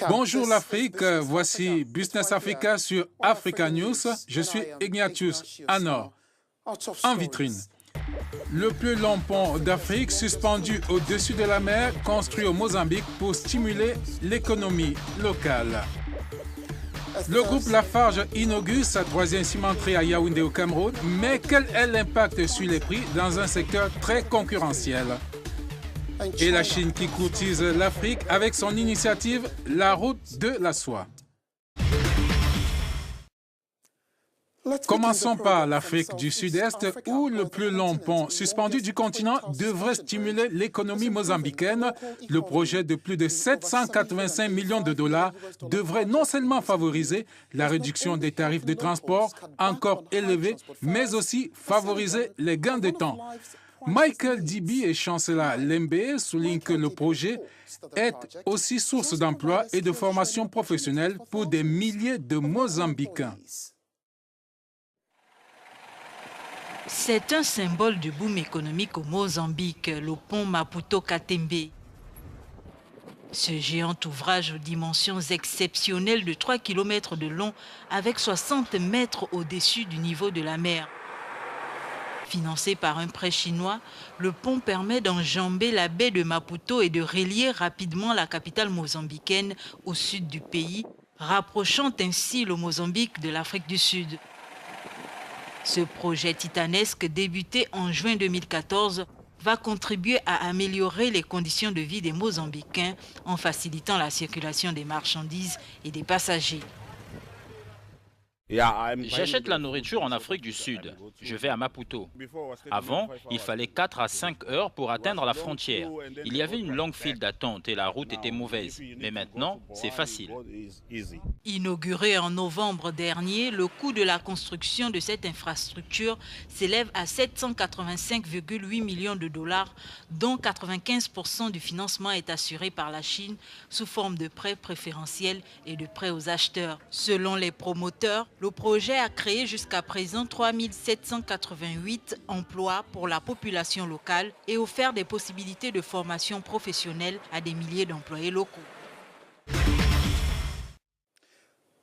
Bonjour l'Afrique, voici Business Africa sur Africa News. Je suis Ignatius Anor, en vitrine. Le plus long pont d'Afrique suspendu au-dessus de la mer, construit au Mozambique pour stimuler l'économie locale. Le groupe Lafarge inaugure sa troisième cimenterie à Yaoundé au Cameroun, mais quel est l'impact sur les prix dans un secteur très concurrentiel? Et la Chine qui courtise l'Afrique avec son initiative La route de la soie. Commençons par l'Afrique du Sud-Est où le plus long pont suspendu du continent devrait stimuler l'économie mozambicaine. Le projet de plus de 785 millions de dollars devrait non seulement favoriser la réduction des tarifs de transport encore élevés, mais aussi favoriser les gains de temps. Michael Dibi et Chancellor Lembe soulignent que le projet est aussi source d'emplois et de formation professionnelle pour des milliers de Mozambicains. C'est un symbole du boom économique au Mozambique, le pont Maputo-Katembe. Ce géant ouvrage aux dimensions exceptionnelles de 3 km de long avec 60 mètres au-dessus du niveau de la mer. Financé par un prêt chinois, le pont permet d'enjamber la baie de Maputo et de relier rapidement la capitale mozambicaine au sud du pays, rapprochant ainsi le Mozambique de l'Afrique du Sud. Ce projet titanesque, débuté en juin 2014, va contribuer à améliorer les conditions de vie des Mozambicains en facilitant la circulation des marchandises et des passagers. J'achète la nourriture en Afrique du Sud. Je vais à Maputo. Avant, il fallait 4 à 5 heures pour atteindre la frontière. Il y avait une longue file d'attente et la route était mauvaise. Mais maintenant, c'est facile. Inauguré en novembre dernier, le coût de la construction de cette infrastructure s'élève à 785,8 millions de dollars, dont 95% du financement est assuré par la Chine sous forme de prêts préférentiels et de prêts aux acheteurs. Selon les promoteurs, le projet a créé jusqu'à présent 3 788 emplois pour la population locale et offert des possibilités de formation professionnelle à des milliers d'employés locaux.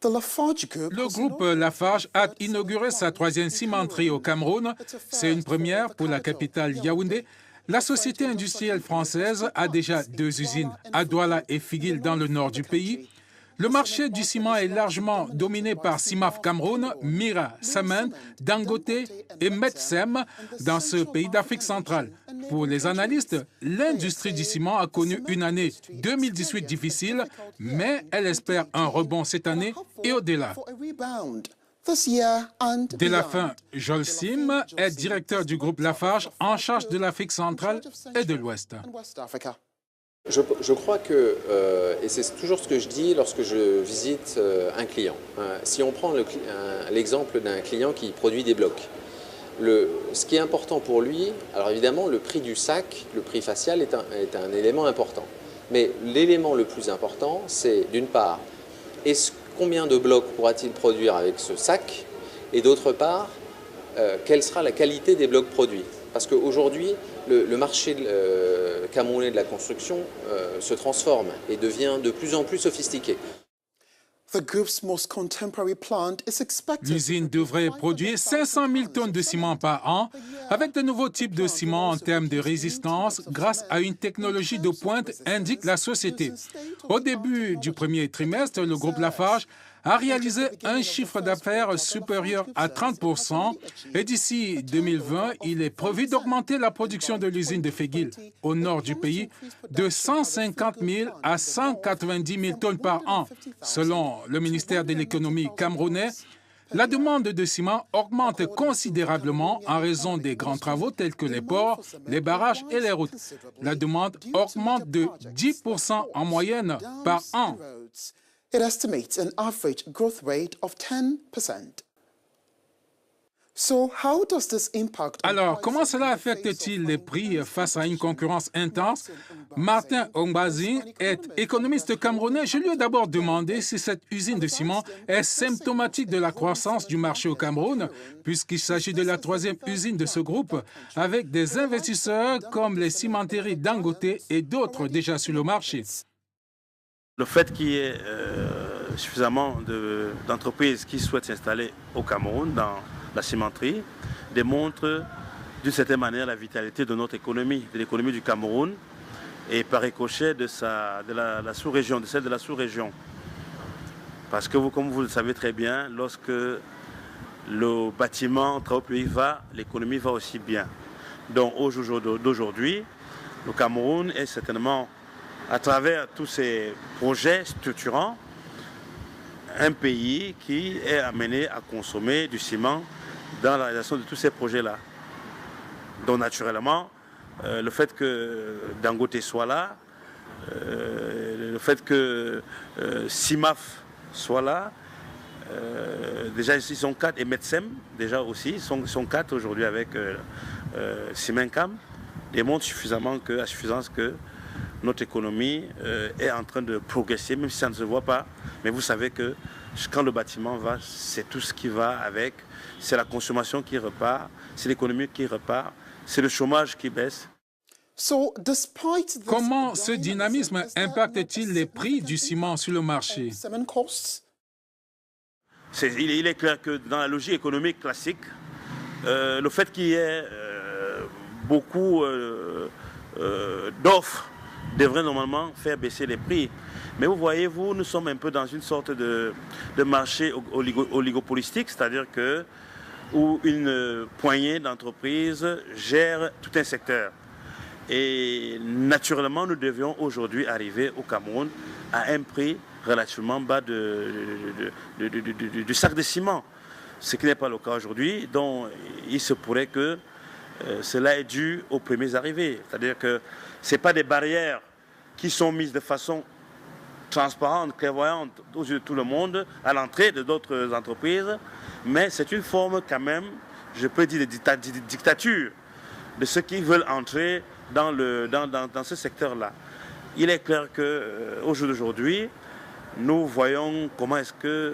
Le groupe Lafarge a inauguré sa troisième cimenterie au Cameroun. C'est une première pour la capitale Yaoundé. La société industrielle française a déjà 2 usines à Douala et Figuil dans le nord du pays. Le marché du ciment est largement dominé par Cimaf Cameroun, Mira Cement, Dangote et Metsem dans ce pays d'Afrique centrale. Pour les analystes, l'industrie du ciment a connu une année 2018 difficile, mais elle espère un rebond cette année et au-delà. Delafin Jolsim est directeur du groupe Lafarge en charge de l'Afrique centrale et de l'Ouest. Je crois que, et c'est toujours ce que je dis lorsque je visite un client, si on prend l'exemple d'un client qui produit des blocs, ce qui est important pour lui, alors évidemment le prix du sac, le prix facial est un élément important. Mais l'élément le plus important, c'est d'une part, combien de blocs pourra-t-il produire avec ce sac, et d'autre part, quelle sera la qualité des blocs produits. Parce qu'aujourd'hui, le marché camerounais de la construction se transforme et devient de plus en plus sophistiqué. L'usine devrait produire 500 000 tonnes de ciment par an, avec de nouveaux types de ciment en termes de résistance grâce à une technologie de pointe, indique la société. Au début du premier trimestre, le groupe Lafarge a réalisé un chiffre d'affaires supérieur à 30% et d'ici 2020, il est prévu d'augmenter la production de l'usine de Figuil, au nord du pays, de 150 000 à 190 000 tonnes par an. Selon le ministère de l'économie camerounais, la demande de ciment augmente considérablement en raison des grands travaux tels que les ports, les barrages et les routes. La demande augmente de 10% en moyenne par an. It estimates an average growth rate of 10%. Alors, comment cela affecte-t-il les prix face à une concurrence intense? Martin Ogbazing est économiste camerounais. Je lui ai d'abord demandé si cette usine de ciment est symptomatique de la croissance du marché au Cameroun, puisqu'il s'agit de la troisième usine de ce groupe, avec des investisseurs comme les cimenteries Dangote et d'autres déjà sur le marché. Le fait qu'il y ait suffisamment d'entreprises qui souhaitent s'installer au Cameroun dans la cimenterie démontre d'une certaine manière la vitalité de notre économie, de l'économie du Cameroun et par ricochet de la sous-région, de celle de la sous-région. Parce que comme vous le savez très bien, lorsque le bâtiment très haut pays va, l'économie va aussi bien. Donc au jour d'aujourd'hui, le Cameroun est certainement, à travers tous ces projets structurants, un pays qui est amené à consommer du ciment dans la réalisation de tous ces projets-là. Donc naturellement, le fait que Dangote soit là, le fait que CIMAF soit là, déjà ils sont 4, et Metsem déjà aussi, ils sont 4 aujourd'hui avec Simencam, démontre à suffisance que notre économie est en train de progresser, même si ça ne se voit pas. Mais vous savez que quand le bâtiment va, c'est tout ce qui va avec. C'est la consommation qui repart, c'est l'économie qui repart, c'est le chômage qui baisse. Comment ce dynamisme impacte-t-il les prix du ciment sur le marché? Il est clair que dans la logique économique classique, le fait qu'il y ait beaucoup d'offres devrait normalement faire baisser les prix. Mais vous voyez, nous sommes un peu dans une sorte de marché oligopolistique, c'est-à-dire que où une poignée d'entreprises gère tout un secteur. Et naturellement, nous devions aujourd'hui arriver au Cameroun à un prix relativement bas du sac de ciment, ce qui n'est pas le cas aujourd'hui. Donc, il se pourrait que cela est dû aux premiers arrivés. C'est-à-dire que ce n'est pas des barrières qui sont mises de façon transparente, clairvoyante aux yeux de tout le monde à l'entrée de d'autres entreprises, mais c'est une forme quand même, je peux dire, de dictature de ceux qui veulent entrer dans ce secteur-là. Il est clair qu'au jour d'aujourd'hui, nous voyons comment est-ce que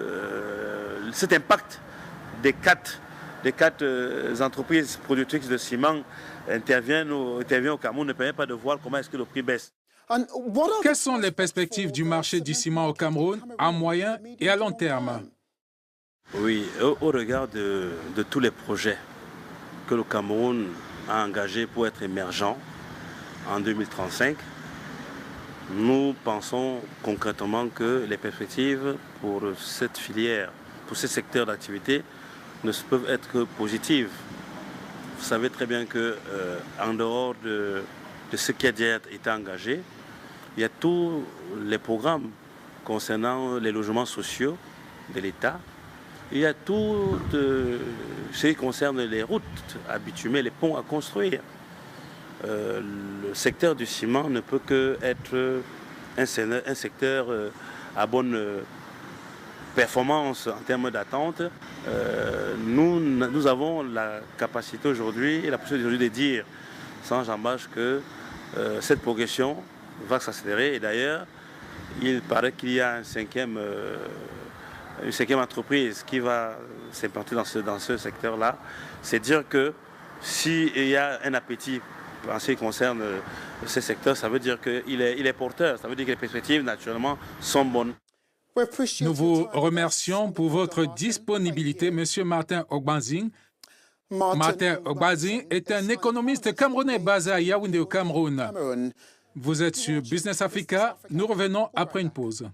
cet impact des quatre entreprises productrices de ciment intervient au Cameroun ne permet pas de voir comment est-ce que le prix baisse. Quelles sont les perspectives du marché du ciment au Cameroun à moyen et à long terme? Oui, au regard de tous les projets que le Cameroun a engagés pour être émergent en 2035, nous pensons concrètement que les perspectives pour cette filière, pour ce secteur d'activité, ne peuvent être que positives. Vous savez très bien qu'en dehors de ce qui a déjà été engagé, il y a tous les programmes concernant les logements sociaux de l'État. Il y a tout ce qui concerne les routes à bitumer, les ponts à construire. Le secteur du ciment ne peut qu'être un secteur à bonne performance en termes d'attente. Nous avons la capacité aujourd'hui et la possibilité de dire sans jambage que cette progression va s'accélérer. Et d'ailleurs, il paraît qu'il y a une cinquième entreprise qui va s'implanter dans ce secteur-là. C'est dire que s'il y a un appétit en ce qui concerne ce secteur, ça veut dire qu'il est porteur. Ça veut dire que les perspectives, naturellement, sont bonnes. Nous vous remercions pour votre disponibilité, Monsieur Martin Ogbazing. Martin Ogbazing est un économiste camerounais basé à Yaoundé au Cameroun. Vous êtes sur Business Africa. Nous revenons après une pause.